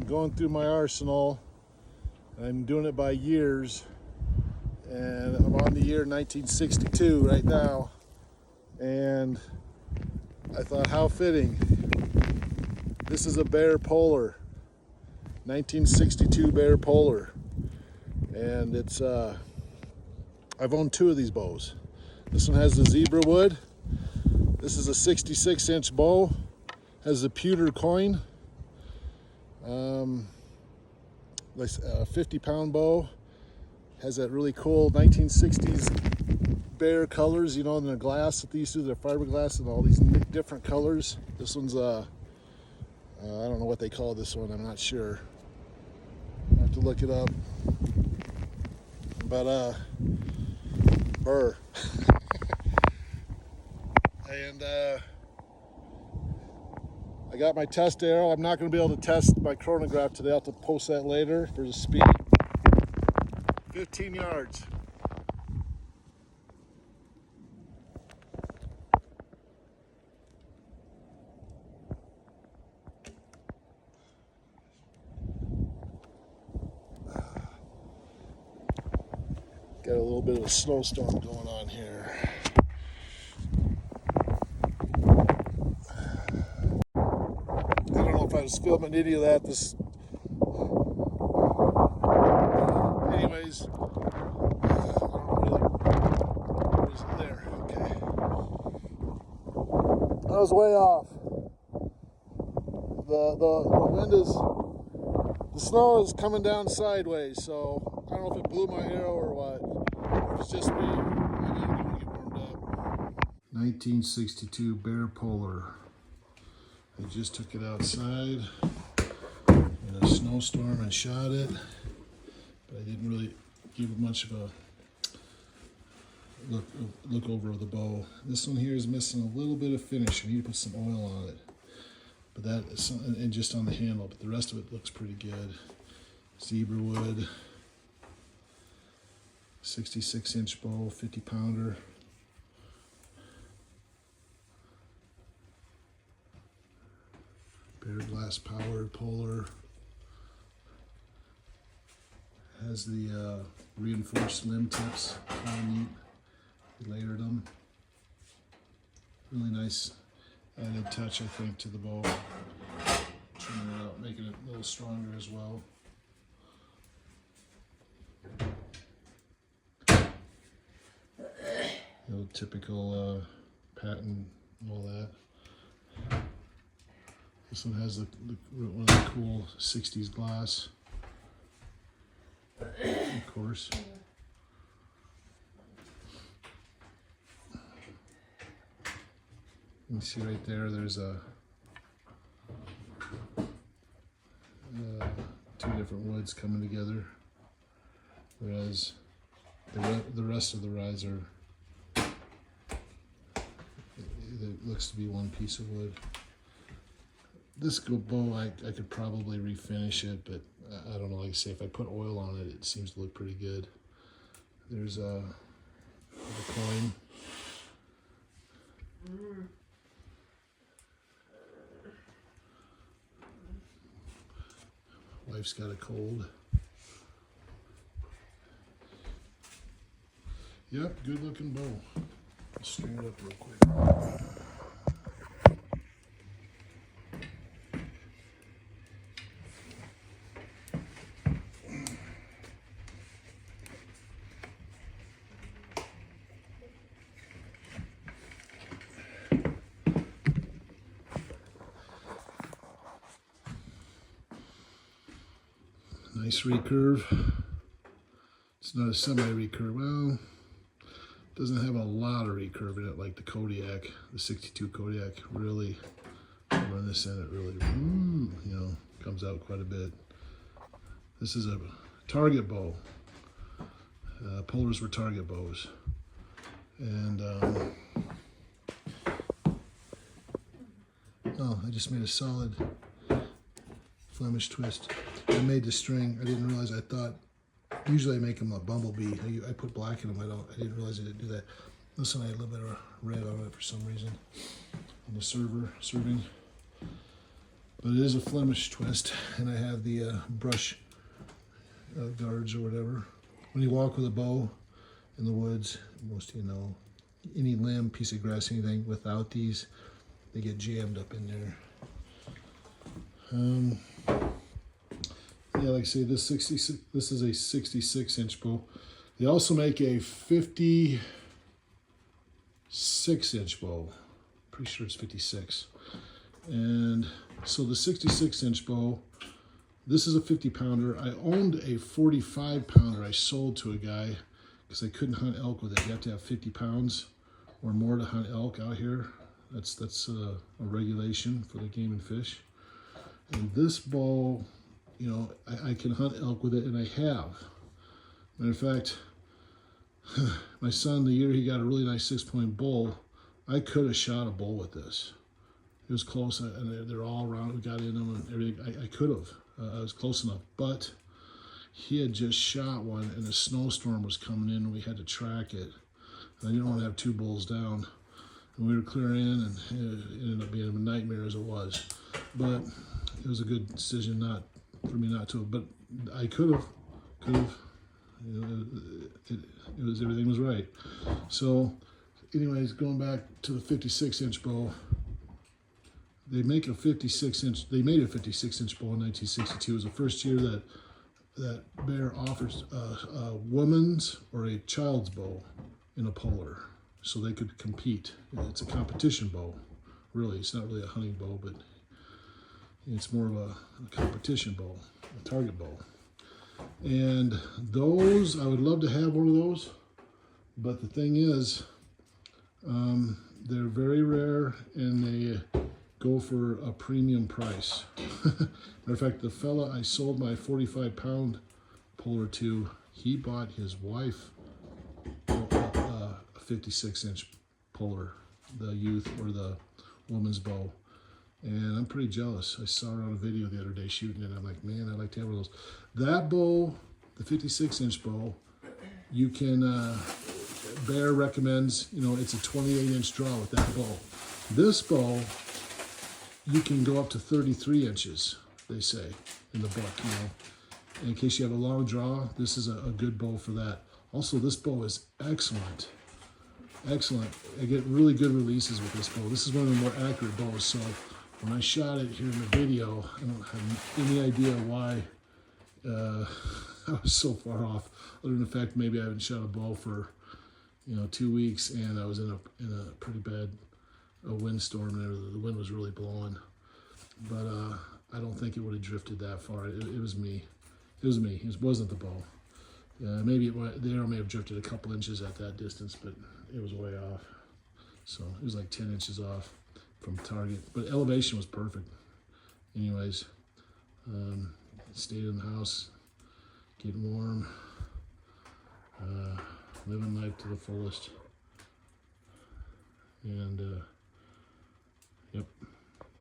going through my arsenal. I'm doing it by years, and I'm on the year 1962 right now. And I thought, how fitting. This is a Bear Polar, 1962 Bear Polar, and it's I've owned two of these bows. This one has the zebra wood. This is a 66-inch bow, has a pewter coin, like a 50-pound bow, has that really cool 1960s Bear colors, you know, in the glass that they used to do, the fiberglass and all these different colors. This one's I don't know what they call this one, I'm not sure. I have to look it up. But burr. And I got my test arrow. I'm not going to be able to test my chronograph today. I'll have to post that later for the speed. 15 yards. Got a little bit of a snowstorm going on here. I don't know if I was filming any of that. Anyways, where is it there? Okay. I was way off. The wind is, the snow is coming down sideways, so I don't know if it blew my arrow or what. It's just me. I gotta get warmed up. 1962 Bear Polar. I just took it outside in a snowstorm and shot it, but I didn't really give it much of a look over the bow. This one here is missing a little bit of finish. I need to put some oil on it, but that is, and just on the handle. But the rest of it looks pretty good. Zebra wood. 66-inch bow, 50-pounder. Bear glass powered Polar. Has the reinforced limb tips, kind of neat. We layered them. Really nice added touch, I think, to the bow. Trimming it out, making it a little stronger as well. No typical patent and all that. This one has one of the cool 60s glass, of course. You can see right there, there's two different woods coming together, whereas the rest of the rides are, it looks to be one piece of wood. This bow, I could probably refinish it, but I don't know, like I say, if I put oil on it, it seems to look pretty good. There's a coin. Wife's got a cold. Yep, good looking bow. Let's string it up real quick. Nice recurve. It's not a semi-recurve. Well, it doesn't have a lot of recurve in it like the Kodiak, the 62 Kodiak. Really, run this in, it really, you know, comes out quite a bit. This is a target bow. Polars were target bows. And, oh, I just made a solid Flemish twist. I made the string. I didn't realize. I thought usually I make them a bumblebee. I put black in them. I didn't realize I didn't do that. This one I had a little bit of red on it for some reason on the serving. But it is a Flemish twist, and I have the brush guards or whatever. When you walk with a bow in the woods, most of you know, any limb, piece of grass, anything without these, they get jammed up in there. Yeah, like I say, this is a 66-inch bow. They also make a 56-inch bow. Pretty sure it's 56. And so the 66-inch bow, this is a 50-pounder. I owned a 45-pounder I sold to a guy because I couldn't hunt elk with it. You have to have 50 pounds or more to hunt elk out here. That's a regulation for the Game and Fish. And this bow, you know, I can hunt elk with it, and I have. Matter of fact, my son, the year he got a really nice 6-point bull, I could have shot a bull with this. It was close, and they're all around. We got in them and everything. I could have. I was close enough, but he had just shot one, and a snowstorm was coming in, and we had to track it. And I didn't want to have 2 bulls down. And we were clearing in, and it ended up being a nightmare as it was. But it was a good decision for me not to. But I could have. You know, everything was right. So, anyways, going back to the 56-inch bow. They make a 56-inch. They made a 56-inch bow in 1962. It was the first year that Bear offers a woman's or a child's bow in a polar, so they could compete. It's a competition bow, really. It's not really a hunting bow, but it's more of a competition bow, a target bow. And those, I would love to have one of those, but the thing is, they're very rare, and they go for a premium price. Matter of fact, the fella I sold my 45-pound polar to, he bought his wife a 56-inch polar, the youth or the woman's bow. And I'm pretty jealous. I saw her on a video the other day shooting it. I'm like, man, I'd like to have one of those. That bow, the 56-inch bow, you can, Bear recommends, you know, it's a 28-inch draw with that bow. This bow, you can go up to 33 inches, they say, in the book, you know. In case you have a long draw, this is a good bow for that. Also, this bow is excellent. Excellent. I get really good releases with this bow. This is one of the more accurate bows, so when I shot it here in the video, I don't have any idea why I was so far off, other than the fact maybe I haven't shot a bow for, you know, 2 weeks, and I was in a pretty bad windstorm, and the wind was really blowing. But I don't think it would have drifted that far. It was me. It was me. It wasn't the bow. Maybe the arrow may have drifted a couple inches at that distance, but it was way off. So it was like 10 inches off from target. But elevation was perfect. Anyways, stayed in the house, getting warm, living life to the fullest. And, yep.